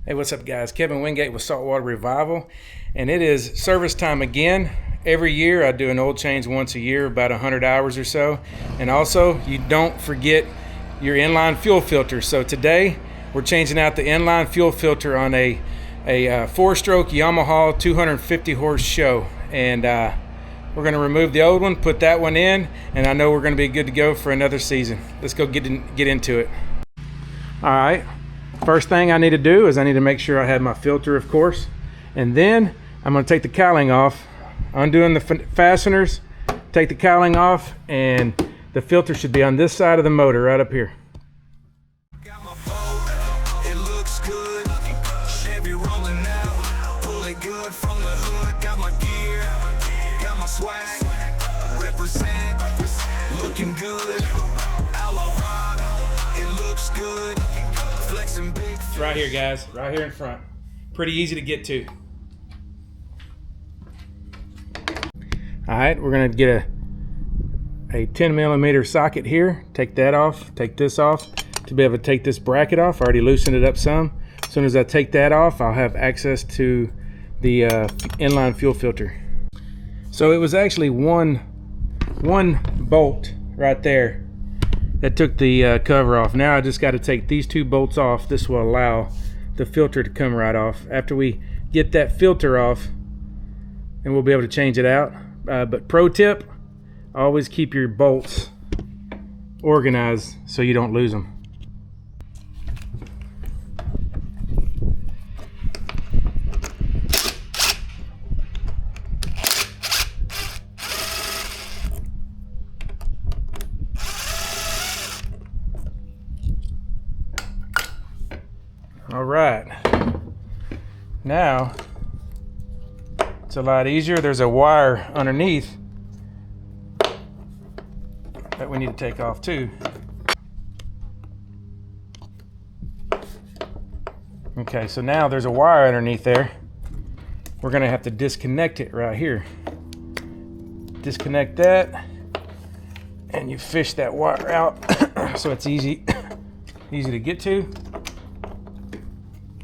Hey, what's up guys? Kevin Wingate with Saltwater Revival, and it is service time again. Every year I do an oil change once a year, about 100 hours or so. And also, you don't forget your inline fuel filter. So today we're changing out the inline fuel filter on a 4-stroke Yamaha 250 horse SHO. And we're going to remove the old one, put that one in, and I know we're going to be good to go for another season. Let's go get into it. All right. First thing I need to do is I need to make sure I have my filter, of course, and then I'm going to take the cowling off, undoing the fasteners, take the cowling off, and the filter should be on this side of the motor right up here. Got my boat, it looks good. Chevy rolling out, pulling good from the hood. Got my gear, got my swag, represent, looking good. It looks good. Flexing big. Right here, guys, right here in front. Pretty easy to get to. All right, we're gonna get a 10 millimeter socket here. Take that off, take this off to be able to take this bracket off. I already loosened it up some. As soon as I take that off, I'll have access to the inline fuel filter. So it was actually one bolt right there that took the cover off. Now I just got to take these 2 bolts off. This will allow the filter to come right off. After we get that filter off, and we'll be able to change it out. But pro tip, always keep your bolts organized so you don't lose them. All right, now it's a lot easier. There's a wire underneath that we need to take off too. Okay, so now there's a wire underneath there. We're gonna have to disconnect it right here. Disconnect that, and you fish that wire out so it's easy to get to.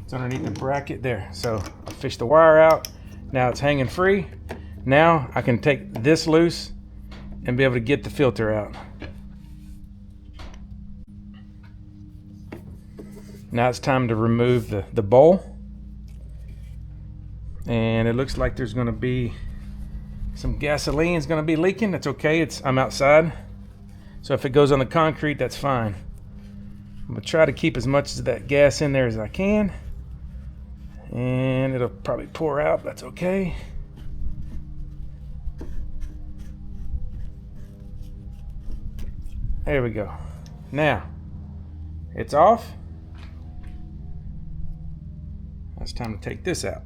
It's underneath the bracket there. So I fish the wire out. Now it's hanging free. Now I can take this loose and be able to get the filter out. Now it's time to remove the bowl. And it looks like there's gonna be some gasoline is gonna be leaking. That's okay, I'm outside. So if it goes on the concrete, that's fine. I'm gonna try to keep as much of that gas in there as I can. And it'll probably pour out, that's okay. There we go. Now, it's off. It's time to take this out.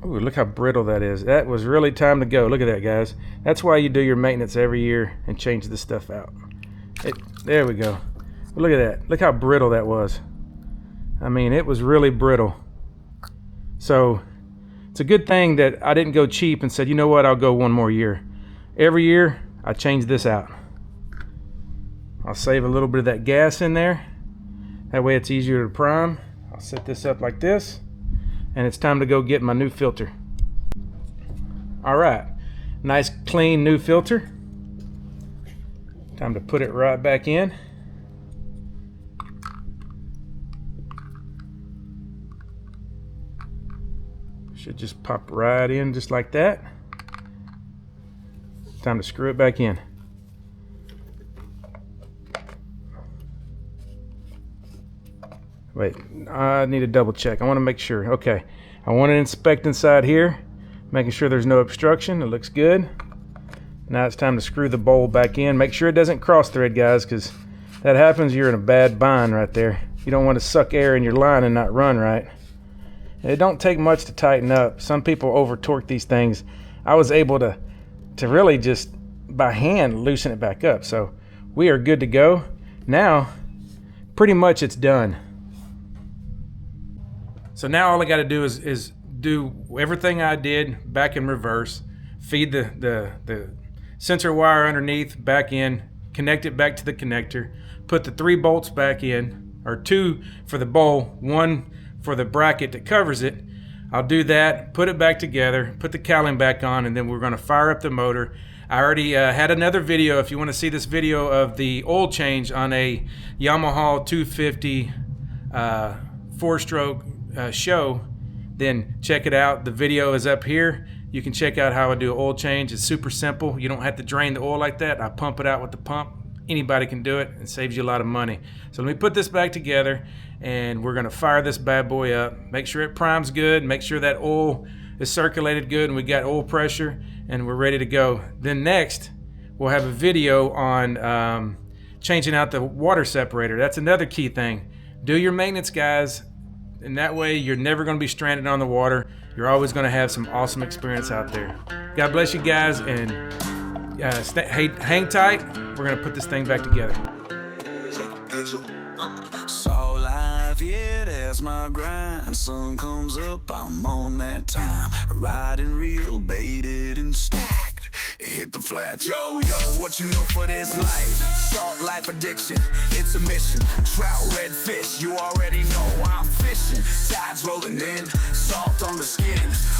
Ooh, look how brittle that is. That was really time to go. Look at that, guys. That's why you do your maintenance every year and change this stuff out. There we go. Look at that. Look how brittle that was. I mean, it was really brittle. So it's a good thing that I didn't go cheap and said, you know what, I'll go one more year. Every year I change this out. I'll save a little bit of that gas in there. That way it's easier to prime. I'll set this up like this, and it's time to go get my new filter. All right, nice clean new filter. Time to put it right back in. Should just pop right in just like that. Time to screw it back in. Wait, I need to double check. I want to make sure. Okay, I want to inspect inside here, making sure there's no obstruction. It looks good. Now it's time to screw the bowl back in. Make sure it doesn't cross thread, guys, because if that happens, you're in a bad bind right there. You don't want to suck air in your line and not run right. It don't take much to tighten up. Some people over torque these things. I was able to really just by hand loosen it back up. So we are good to go. Now, pretty much it's done. So now all I got to do is do everything I did back in reverse. Feed the sensor wire underneath back in, connect it back to the connector, put the 3 bolts back in, or 2 for the bowl, 1 for the bracket that covers it. I'll do that, put it back together, put the cowling back on, and then we're going to fire up the motor. I already had another video. If you want to see this video of the oil change on a Yamaha 250 4-stroke SHO, then check it out. The video is up here. You can check out how I do an oil change. It's super simple. You don't have to drain the oil like that. I pump it out with the pump. Anybody can do it. It saves you a lot of money. So let me put this back together, and we're going to fire this bad boy up. Make sure it primes good. Make sure that oil is circulated good and we got oil pressure, and we're ready to go. Then next, we'll have a video on changing out the water separator. That's another key thing. Do your maintenance, guys, and that way you're never going to be stranded on the water. You're always going to have some awesome experience out there. God bless you guys, and hang tight. We're going to put this thing back together. So life, yeah, that's my grind. Sun comes up, I'm on that time. Riding real, baited and stacked. Hit the flat. Yo, what you know for this life? Salt life addiction, it's a mission. Trout, redfish, you already know I'm fishing. Tides rolling in, salt on the skin.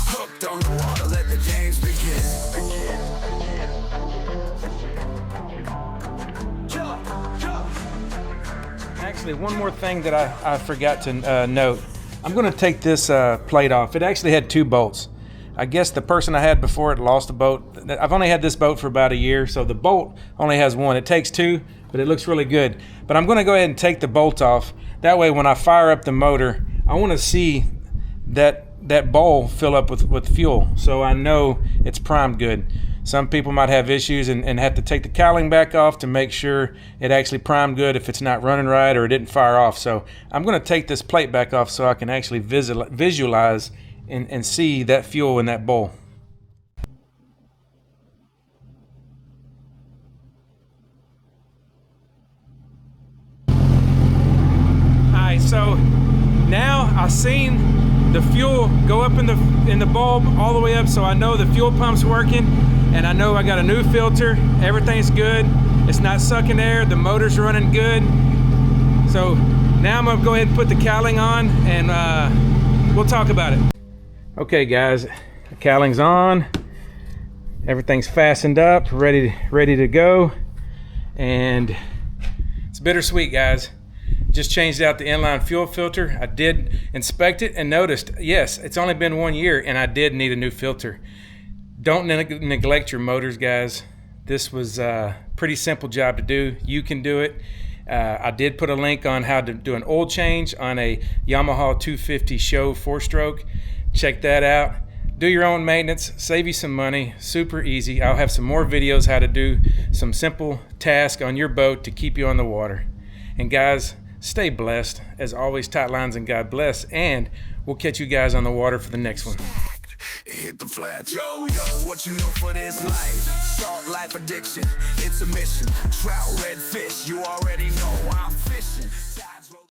Hooked on the water, let the games begin. Actually, one more thing that I forgot to note. I'm going to take this plate off. It actually had 2 bolts. I guess the person I had before it lost a bolt. I've only had this boat for about a year, so the bolt only has 1. It takes 2, but it looks really good. But I'm going to go ahead and take the bolt off. That way, when I fire up the motor, I want to see that bowl fill up with fuel, so I know it's primed good. Some people might have issues and have to take the cowling back off to make sure it actually primed good if it's not running right or it didn't fire off. So I'm going to take this plate back off so I can actually visualize and see that fuel in that bowl. Alright, so now I've seen the fuel go up in the bulb all the way up, so I know the fuel pump's working, and I know I got a new filter. Everything's good. It's not sucking air. The motor's running good. So now I'm gonna go ahead and put the cowling on, and we'll talk about it. Okay, guys, the cowling's on. Everything's fastened up, ready to go, and it's bittersweet, guys. Just changed out the inline fuel filter. I did inspect it and noticed, yes, it's only been 1 year, and I did need a new filter. Don't neglect your motors, guys. This was a pretty simple job to do. You can do it. I did put a link on how to do an oil change on a Yamaha 250 SHO 4-stroke. Check that out. Do your own maintenance, save you some money, super easy. I'll have some more videos how to do some simple tasks on your boat to keep you on the water. And guys, stay blessed. As always, tight lines and God bless, and we'll catch you guys on the water for the next one. Hit the flat. Yo, what you know for this life? Salt life addiction, it's a mission. Trout, redfish, you already know I'm fishing.